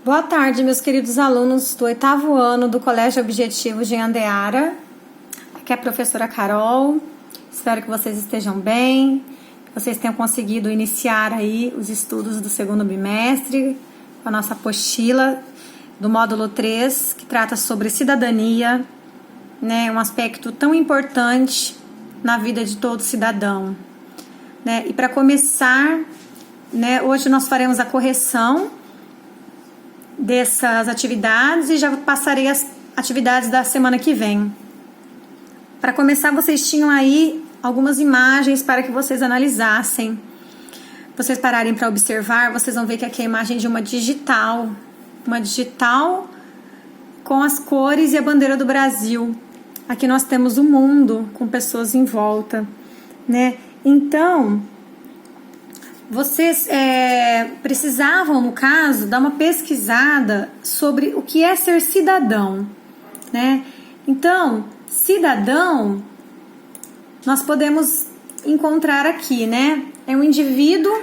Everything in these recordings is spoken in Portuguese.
Boa tarde, meus queridos alunos do 8º ano do Colégio Objetivo de Andeara. Aqui é a professora Carol. Espero que vocês estejam bem, que vocês tenham conseguido iniciar aí os estudos do segundo bimestre com a nossa apostila do módulo 3, que trata sobre cidadania, né, um aspecto tão importante na vida de todo cidadão, né? E para começar, né, hoje nós faremos a correção dessas atividades e já passarei as atividades da semana que vem. Para começar, vocês tinham aí algumas imagens para que vocês analisassem. Vocês pararem para observar, vocês vão ver que aqui é a imagem de uma digital com as cores e a bandeira do Brasil. Aqui nós temos o mundo com pessoas em volta, né? Então, vocês precisavam, no caso, dar uma pesquisada sobre o que é ser cidadão, né? Então, cidadão, nós podemos encontrar aqui, né? É um indivíduo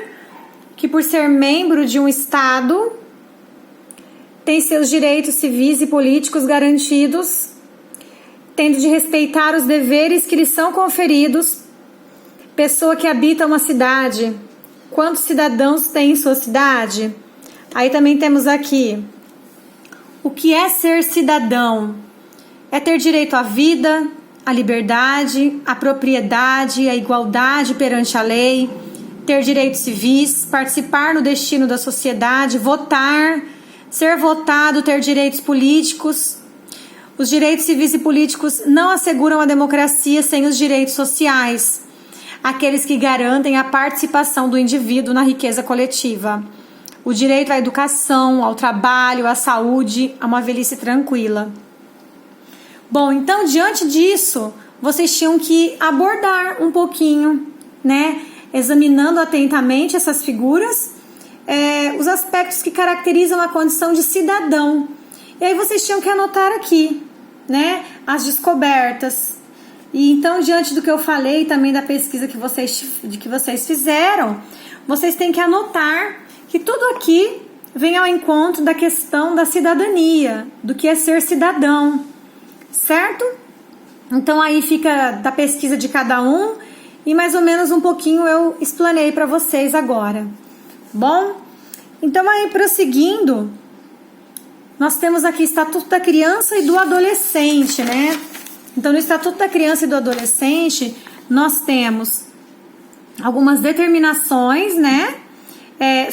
que, por ser membro de um Estado, tem seus direitos civis e políticos garantidos, tendo de respeitar os deveres que lhe são conferidos. Pessoa que habita uma cidade. Quantos cidadãos tem em sua cidade? Aí também temos aqui o que é ser cidadão. É ter direito à vida, à liberdade, à propriedade, à igualdade perante a lei, ter direitos civis, participar no destino da sociedade, votar, ser votado, ter direitos políticos. Os direitos civis e políticos não asseguram a democracia sem os direitos sociais, aqueles que garantem a participação do indivíduo na riqueza coletiva. O direito à educação, ao trabalho, à saúde, a uma velhice tranquila. Bom, então, diante disso, vocês tinham que abordar um pouquinho, né? Examinando atentamente essas figuras, os aspectos que caracterizam a condição de cidadão. E aí vocês tinham que anotar aqui, né? As descobertas. E então, diante do que eu falei, também da pesquisa que vocês fizeram, vocês têm que anotar que tudo aqui vem ao encontro da questão da cidadania, do que é ser cidadão, certo? Então, aí fica da pesquisa de cada um e mais ou menos um pouquinho eu explanei para vocês agora. Bom, então aí prosseguindo, nós temos aqui Estatuto da Criança e do Adolescente, né? Então, no Estatuto da Criança e do Adolescente, nós temos algumas determinações, né,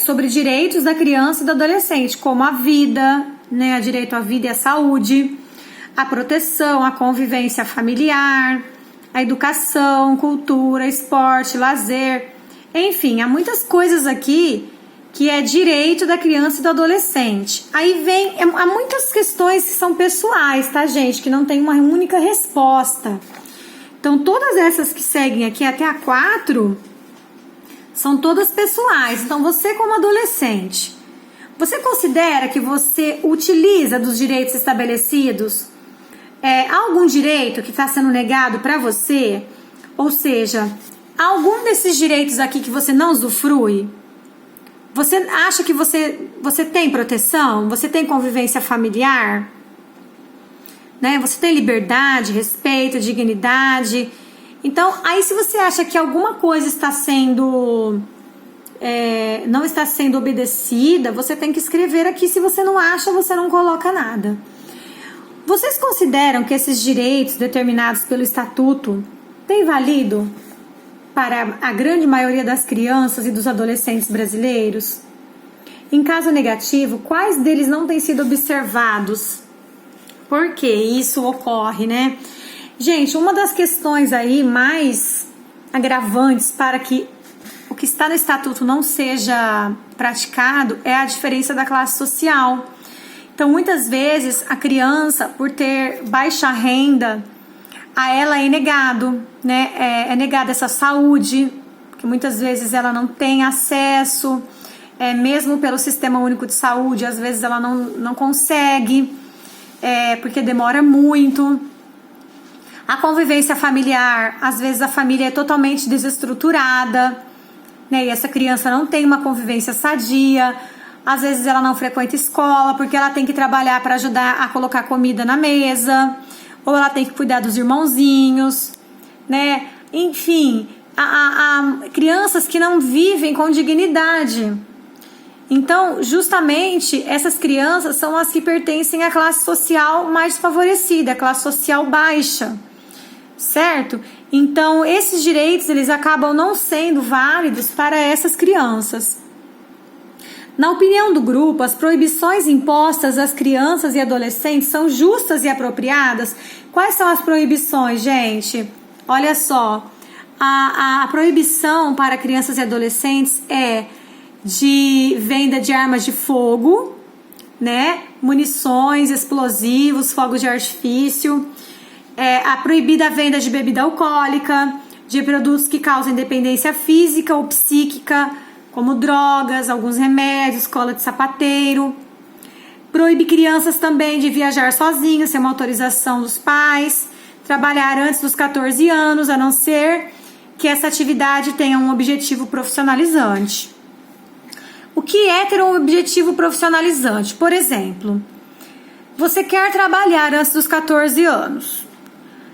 sobre direitos da criança e do adolescente, como a vida, né, o direito à vida e à saúde, a proteção, a convivência familiar, a educação, cultura, esporte, lazer, enfim, há muitas coisas aqui que é direito da criança e do adolescente. Aí há muitas questões que são pessoais, tá, gente? Que não tem uma única resposta. Então, todas essas que seguem aqui até a 4 são todas pessoais. Então, você como adolescente, você considera que você utiliza dos direitos estabelecidos? Algum direito que está sendo negado para você? Ou seja, algum desses direitos aqui que você não usufrui? Você acha que você tem proteção? Você tem convivência familiar? Né? Você tem liberdade, respeito, dignidade? Então, aí se você acha que alguma coisa está sendo não está sendo obedecida, você tem que escrever aqui. Se você não acha, você não coloca nada. Vocês consideram que esses direitos determinados pelo Estatuto têm valido para a grande maioria das crianças e dos adolescentes brasileiros? Em caso negativo, quais deles não têm sido observados? Por que isso ocorre, né? Gente, uma das questões aí mais agravantes para que o que está no Estatuto não seja praticado é a diferença da classe social. Então, muitas vezes, a criança, por ter baixa renda, a ela é negado, né? É negada essa saúde, porque muitas vezes ela não tem acesso, mesmo pelo Sistema Único de Saúde, às vezes ela não consegue, porque demora muito. A convivência familiar, às vezes a família é totalmente desestruturada, né? E essa criança não tem uma convivência sadia. às vezes ela não frequenta escola porque ela tem que trabalhar para ajudar a colocar comida na mesa, ou ela tem que cuidar dos irmãozinhos, né? Enfim, crianças que não vivem com dignidade. Então, justamente, essas crianças são as que pertencem à classe social mais desfavorecida, a classe social baixa, certo? Então, esses direitos, eles acabam não sendo válidos para essas crianças. Na opinião do grupo, as proibições impostas às crianças e adolescentes são justas e apropriadas? Quais são as proibições, gente? Olha só, a proibição para crianças e adolescentes é de venda de armas de fogo, né? Munições, explosivos, fogos de artifício, a proibida venda de bebida alcoólica, de produtos que causem dependência física ou psíquica, como drogas, alguns remédios, cola de sapateiro. Proíbe crianças também de viajar sozinhas, sem uma autorização dos pais, trabalhar antes dos 14 anos, a não ser que essa atividade tenha um objetivo profissionalizante. O que é ter um objetivo profissionalizante? Por exemplo, você quer trabalhar antes dos 14 anos.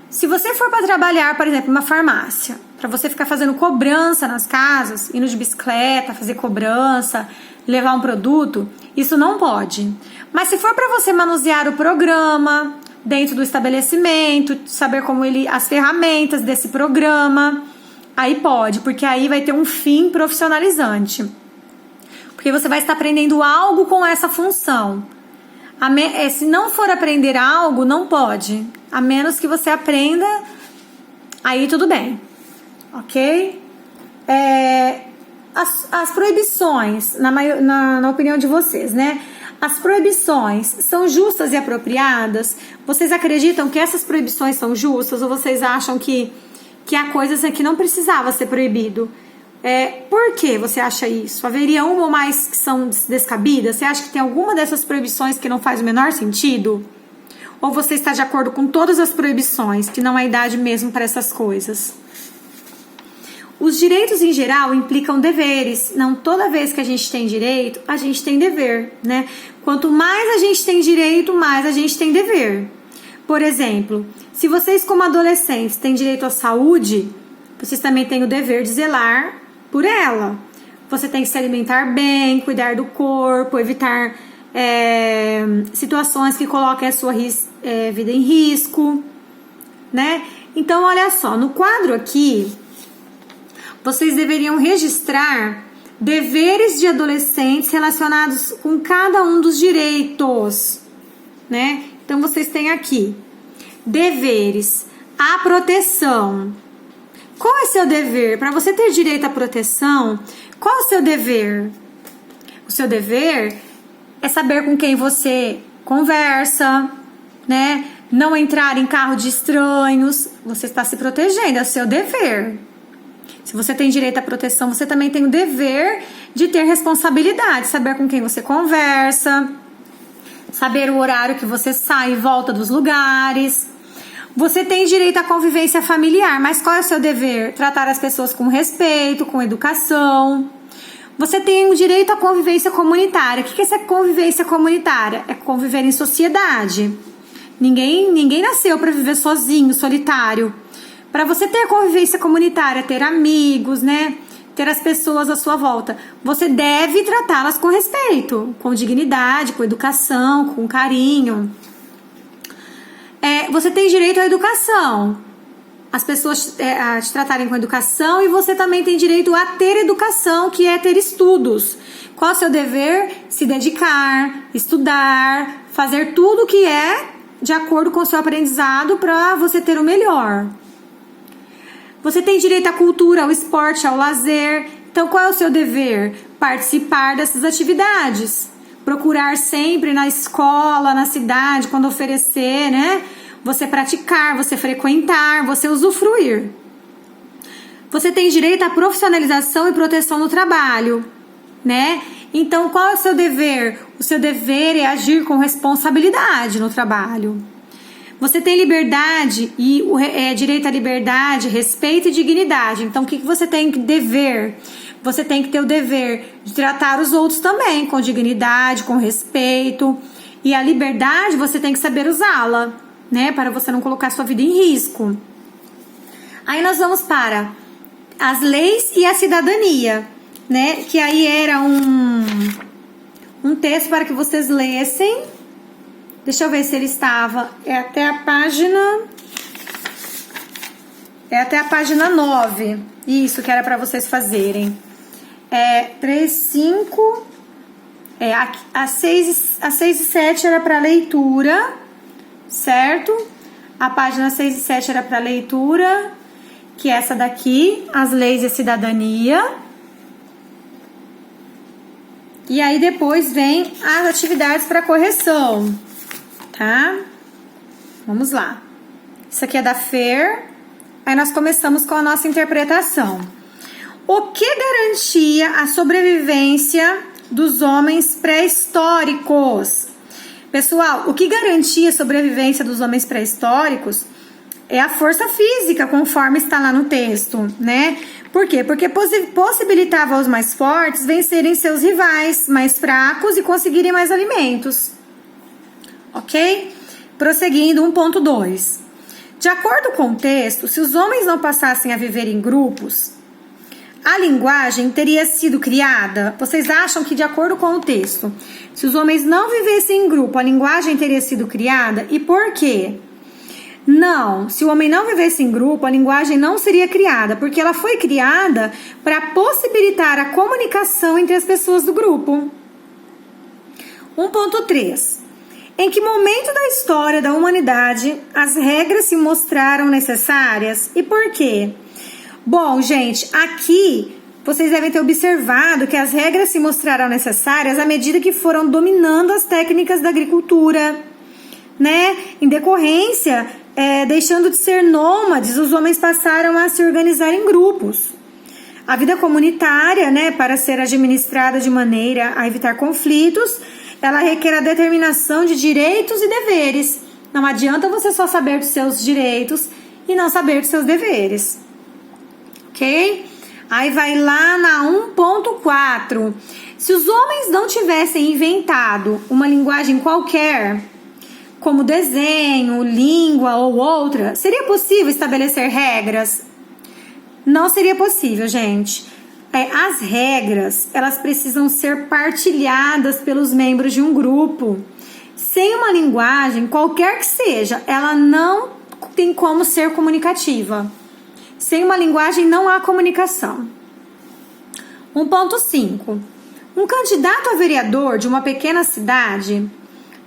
Se você for para trabalhar, por exemplo, numa farmácia, para você ficar fazendo cobrança nas casas, indo de bicicleta, fazer cobrança, levar um produto, isso não pode. Mas se for para você manusear o programa dentro do estabelecimento, saber as ferramentas desse programa, aí pode, porque aí vai ter um fim profissionalizante. Porque você vai estar aprendendo algo com essa função. Se não for aprender algo, não pode. A menos que você aprenda, aí tudo bem. Ok? As proibições, na opinião de vocês, né? As proibições são justas e apropriadas? Vocês acreditam que essas proibições são justas? Ou vocês acham que há coisas que não precisava ser proibido? Por que você acha isso? Haveria uma ou mais que são descabidas? Você acha que tem alguma dessas proibições que não faz o menor sentido? Ou você está de acordo com todas as proibições, que não há idade mesmo para essas coisas? Os direitos em geral implicam deveres. Não toda vez que a gente tem direito, a gente tem dever, né? Quanto mais a gente tem direito, mais a gente tem dever. Por exemplo, se vocês como adolescentes têm direito à saúde, vocês também têm o dever de zelar por ela. Você tem que se alimentar bem, cuidar do corpo, evitar situações que coloquem a sua vida em risco, né? Então, olha só, no quadro aqui, vocês deveriam registrar deveres de adolescentes relacionados com cada um dos direitos, né? Então, vocês têm aqui deveres, a proteção. Qual é seu dever? Para você ter direito à proteção, qual é o seu dever? O seu dever é saber com quem você conversa, né? Não entrar em carro de estranhos. Você está se protegendo, é o seu dever. Se você tem direito à proteção, você também tem o dever de ter responsabilidade, saber com quem você conversa, saber o horário que você sai e volta dos lugares. Você tem direito à convivência familiar, mas qual é o seu dever? Tratar as pessoas com respeito, com educação. Você tem o direito à convivência comunitária. O que é essa convivência comunitária? É conviver em sociedade. Ninguém nasceu para viver sozinho, solitário. Para você ter convivência comunitária, ter amigos, né? Ter as pessoas à sua volta, você deve tratá-las com respeito, com dignidade, com educação, com carinho. Você tem direito à educação. As pessoas a te tratarem com educação, e você também tem direito a ter educação, que é ter estudos. Qual é o seu dever? Se dedicar, estudar, fazer tudo que é de acordo com o seu aprendizado para você ter o melhor. Você tem direito à cultura, ao esporte, ao lazer. Então, qual é o seu dever? Participar dessas atividades. Procurar sempre na escola, na cidade, quando oferecer, né? Você praticar, você frequentar, você usufruir. Você tem direito à profissionalização e proteção no trabalho, né? Então, qual é o seu dever? O seu dever é agir com responsabilidade no trabalho. Você tem liberdade direito à liberdade, respeito e dignidade. Então, o que você tem que dever? você tem que ter o dever de tratar os outros também com dignidade, com respeito. E a liberdade você tem que saber usá-la, né? Para você não colocar sua vida em risco. Aí nós vamos para as leis e a cidadania, né? Que aí era um texto para que vocês lessem. Deixa eu ver se ele estava. É até a página 9. Isso que era para vocês fazerem. 3, 5. A 6 e 7 era para leitura, certo? A página 6 e 7 era para leitura, que é essa daqui, as leis e a cidadania. E aí depois vem as atividades para correção, tá? Vamos lá. Isso aqui é da Fer. Aí nós começamos com a nossa interpretação. O que garantia a sobrevivência dos homens pré-históricos? Pessoal, o que garantia a sobrevivência dos homens pré-históricos é a força física, conforme está lá no texto, né? Por quê? Porque possibilitava aos mais fortes vencerem seus rivais mais fracos e conseguirem mais alimentos. Ok? Prosseguindo, 1.2. De acordo com o texto, se os homens não passassem a viver em grupos, a linguagem teria sido criada? Vocês acham que, de acordo com o texto, se os homens não vivessem em grupo, a linguagem teria sido criada? E por quê? Não, se o homem não vivesse em grupo, a linguagem não seria criada, porque ela foi criada para possibilitar a comunicação entre as pessoas do grupo. 1.3. Em que momento da história da humanidade as regras se mostraram necessárias e por quê? Bom, gente, aqui vocês devem ter observado que as regras se mostraram necessárias à medida que foram dominando as técnicas da agricultura, né? Em decorrência, deixando de ser nômades, os homens passaram a se organizar em grupos. A vida comunitária, né, para ser administrada de maneira a evitar conflitos, ela requer a determinação de direitos e deveres. Não adianta você só saber dos seus direitos e não saber dos seus deveres. Ok? Aí vai lá na 1.4. Se os homens não tivessem inventado uma linguagem qualquer, como desenho, língua ou outra, seria possível estabelecer regras? Não seria possível, gente. As regras, elas precisam ser partilhadas pelos membros de um grupo. Sem uma linguagem, qualquer que seja, ela não tem como ser comunicativa. Sem uma linguagem não há comunicação. 1.5. Um candidato a vereador de uma pequena cidade,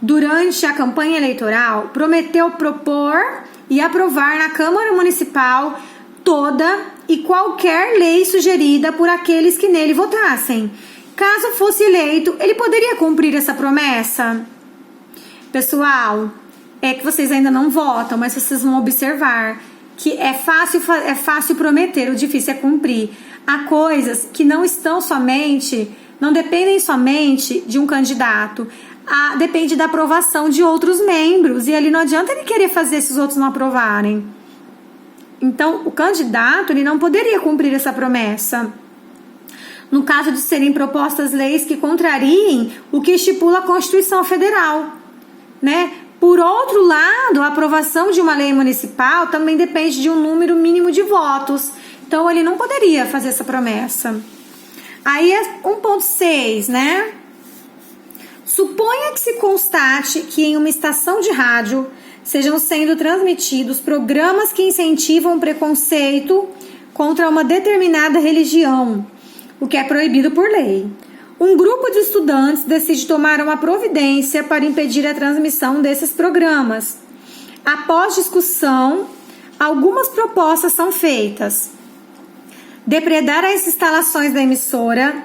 durante a campanha eleitoral, prometeu propor e aprovar na Câmara Municipal toda e qualquer lei sugerida por aqueles que nele votassem. Caso fosse eleito, ele poderia cumprir essa promessa? Pessoal, é que vocês ainda não votam, mas vocês vão observar que é fácil prometer, o difícil é cumprir. Há coisas que não dependem somente de um candidato. Depende da aprovação de outros membros. E ali não adianta ele querer fazer se os outros não aprovarem. Então, o candidato ele não poderia cumprir essa promessa. No caso de serem propostas leis que contrariem o que estipula a Constituição Federal, né? Por outro lado, a aprovação de uma lei municipal também depende de um número mínimo de votos. Então, ele não poderia fazer essa promessa. Aí é 1.6, né? Suponha que se constate que em uma estação de rádio sejam sendo transmitidos programas que incentivam o preconceito contra uma determinada religião, o que é proibido por lei. Um grupo de estudantes decide tomar uma providência para impedir a transmissão desses programas. Após discussão, algumas propostas são feitas: depredar as instalações da emissora,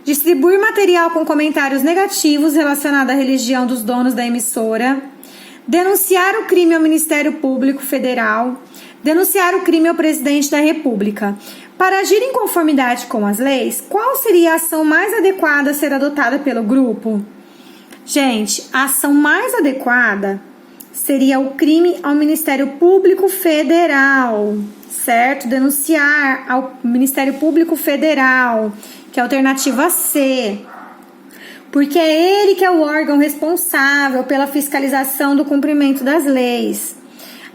distribuir material com comentários negativos relacionados à religião dos donos da emissora, denunciar o crime ao Ministério Público Federal, denunciar o crime ao Presidente da República. Para agir em conformidade com as leis, qual seria a ação mais adequada a ser adotada pelo grupo? Gente, a ação mais adequada seria o crime ao Ministério Público Federal, certo? Denunciar ao Ministério Público Federal. que é a alternativa C. Porque é ele que é o órgão responsável pela fiscalização do cumprimento das leis.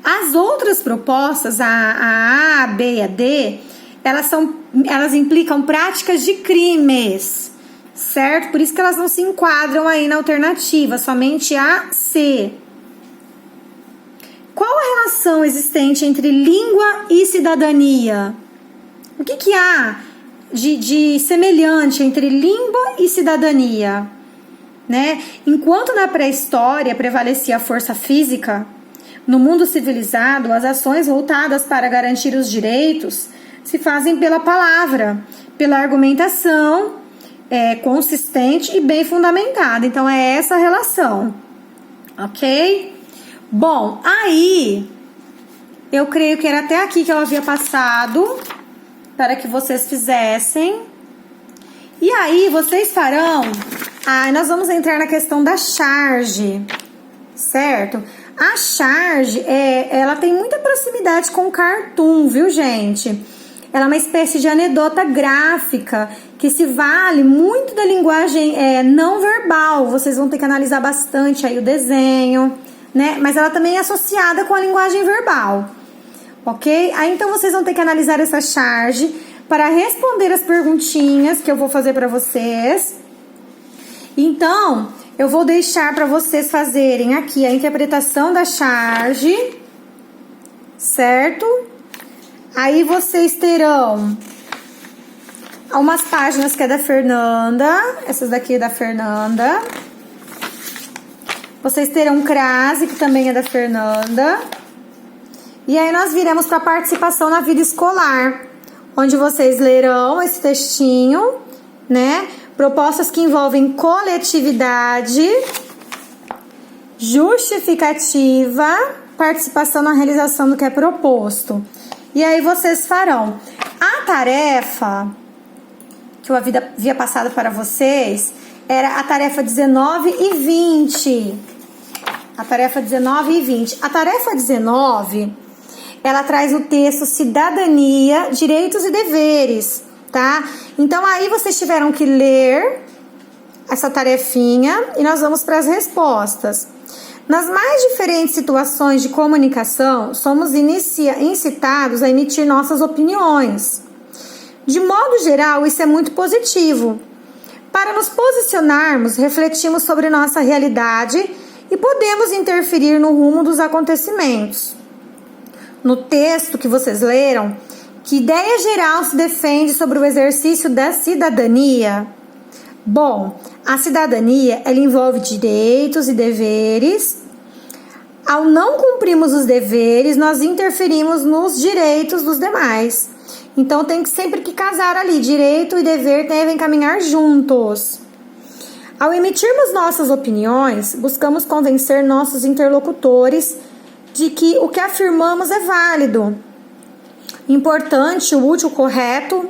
As outras propostas, a A, B e a D, elas implicam práticas de crimes, certo? Por isso que elas não se enquadram aí na alternativa, somente a C. Qual a relação existente entre língua e cidadania? O que há de semelhante entre língua e cidadania? Né? Enquanto na pré-história prevalecia a força física, no mundo civilizado, as ações voltadas para garantir os direitos se fazem pela palavra, pela argumentação consistente e bem fundamentada. Então, é essa a relação, ok? Bom, aí, eu creio que era até aqui que eu havia passado para que vocês fizessem. E aí, vocês farão... nós vamos entrar na questão da charge, certo? A charge, ela tem muita proximidade com o cartoon, viu, gente? Ela é uma espécie de anedota gráfica que se vale muito da linguagem não verbal. Vocês vão ter que analisar bastante aí o desenho, né? Mas ela também é associada com a linguagem verbal, ok? Aí então vocês vão ter que analisar essa charge para responder as perguntinhas que eu vou fazer para vocês. Então, eu vou deixar para vocês fazerem aqui a interpretação da charge, certo? Aí vocês terão umas páginas que é da Fernanda, essas daqui é da Fernanda. Vocês terão crase, que também é da Fernanda. E aí nós viremos para a participação na vida escolar, onde vocês lerão esse textinho, né? Propostas que envolvem coletividade, justificativa, participação na realização do que é proposto. E aí vocês farão. A tarefa que eu havia passado para vocês era a tarefa 19 e 20. A tarefa 19 e 20. A tarefa 19, ela traz o texto Cidadania, Direitos e Deveres, tá? Então, aí vocês tiveram que ler essa tarefinha e nós vamos para as respostas. Nas mais diferentes situações de comunicação, somos incitados a emitir nossas opiniões. De modo geral, isso é muito positivo. Para nos posicionarmos, refletimos sobre nossa realidade e podemos interferir no rumo dos acontecimentos. No texto que vocês leram, que ideia geral se defende sobre o exercício da cidadania? Bom, a cidadania, ela envolve direitos e deveres. Ao não cumprirmos os deveres, nós interferimos nos direitos dos demais. Então, tem que sempre que casar ali, direito e dever devem caminhar juntos. Ao emitirmos nossas opiniões, buscamos convencer nossos interlocutores de que o que afirmamos é válido, importante, útil, correto.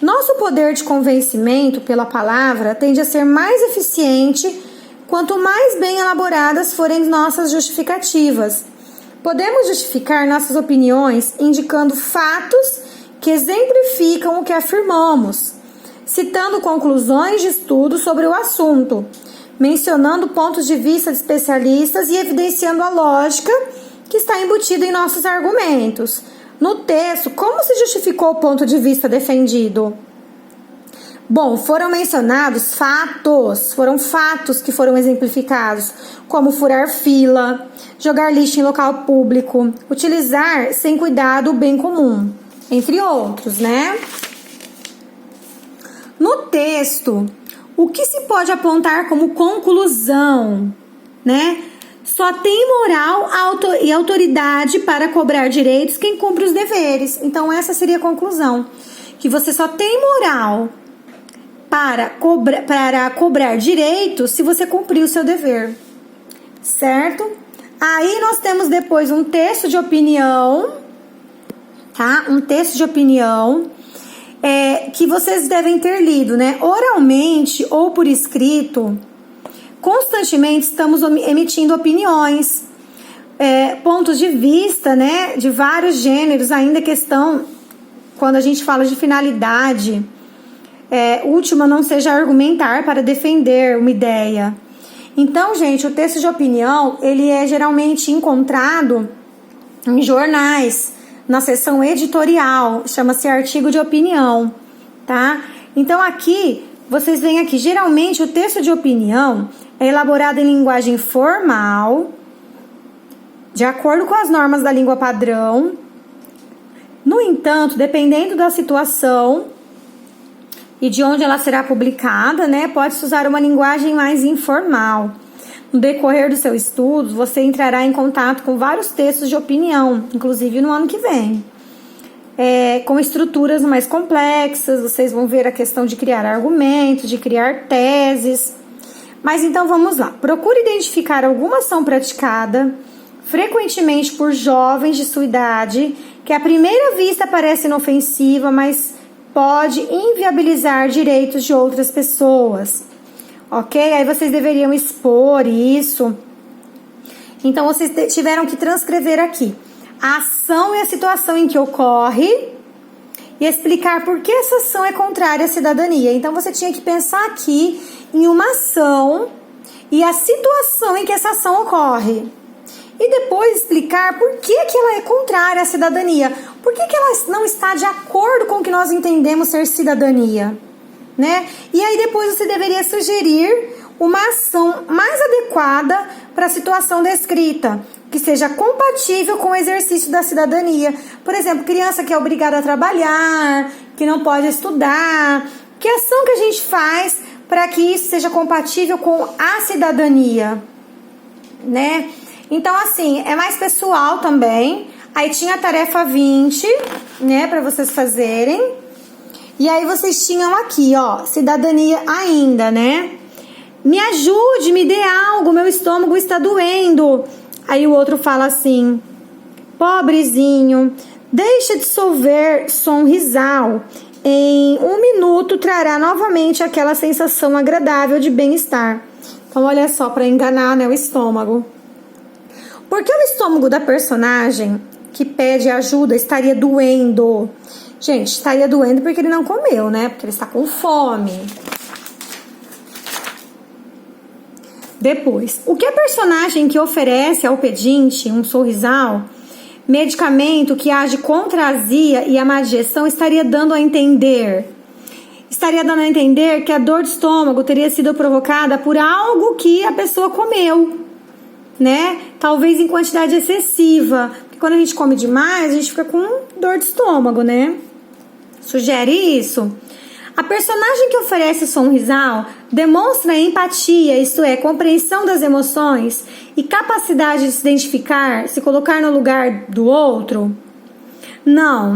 Nosso poder de convencimento pela palavra tende a ser mais eficiente quanto mais bem elaboradas forem nossas justificativas. Podemos justificar nossas opiniões indicando fatos que exemplificam o que afirmamos, citando conclusões de estudo sobre o assunto, mencionando pontos de vista de especialistas e evidenciando a lógica que está embutida em nossos argumentos. No texto, como se justificou o ponto de vista defendido? Bom, foram mencionados fatos, foram fatos que foram exemplificados, como furar fila, jogar lixo em local público, utilizar sem cuidado o bem comum, entre outros, né? No texto, o que se pode apontar como conclusão, né? Só tem moral e autoridade para cobrar direitos quem cumpre os deveres. Então, essa seria a conclusão. Que você só tem moral para cobrar direitos se você cumprir o seu dever. Certo? Aí, nós temos depois um texto de opinião, tá? Um texto de opinião que vocês devem ter lido, né? Oralmente ou por escrito. Constantemente estamos emitindo opiniões, pontos de vista, né, de vários gêneros, ainda questão, quando a gente fala de finalidade, última não seja argumentar para defender uma ideia. Então, gente, o texto de opinião, ele é geralmente encontrado em jornais, na seção editorial, chama-se artigo de opinião, tá? Então, aqui, vocês veem aqui, geralmente o texto de opinião é elaborado em linguagem formal, de acordo com as normas da língua padrão. No entanto, dependendo da situação e de onde ela será publicada, né, pode-se usar uma linguagem mais informal. No decorrer do seu estudo, você entrará em contato com vários textos de opinião, inclusive no ano que vem. Com estruturas mais complexas, vocês vão ver a questão de criar argumentos, de criar teses. Mas então vamos lá. Procure identificar alguma ação praticada, frequentemente por jovens de sua idade, que à primeira vista parece inofensiva, mas pode inviabilizar direitos de outras pessoas. Ok? Aí vocês deveriam expor isso. Então, vocês tiveram que transcrever aqui a ação e a situação em que ocorre e explicar por que essa ação é contrária à cidadania. Então, você tinha que pensar aqui em uma ação e a situação em que essa ação ocorre. E depois explicar por que ela é contrária à cidadania. Por que ela não está de acordo com o que nós entendemos ser cidadania, né? E aí depois você deveria sugerir uma ação mais adequada para a situação descrita, que seja compatível com o exercício da cidadania. Por exemplo, criança que é obrigada a trabalhar, que não pode estudar. Que ação que a gente faz para que isso seja compatível com a cidadania, né? Então, assim, é mais pessoal também. Aí tinha a tarefa 20, né, para vocês fazerem. E aí vocês tinham aqui, ó, cidadania ainda, né? Me ajude, me dê algo, meu estômago está doendo. Aí o outro fala assim: pobrezinho, deixa dissolver sonrisal. Em 1 minuto trará novamente aquela sensação agradável de bem-estar. Então, olha só, para enganar, né, o estômago. Porque o estômago da personagem que pede ajuda estaria doendo? Gente, estaria doendo porque ele não comeu, né? Porque ele está com fome. Depois, o que a personagem que oferece ao pedinte um sorrisal, medicamento que age contra a azia e a má digestão, estaria dando a entender? Estaria dando a entender que a dor de estômago teria sido provocada por algo que a pessoa comeu, né? Talvez em quantidade excessiva. Porque quando a gente come demais, a gente fica com dor de estômago, né? Sugere isso? A personagem que oferece o sonrisal demonstra empatia, isto é, compreensão das emoções e capacidade de se identificar, se colocar no lugar do outro? Não.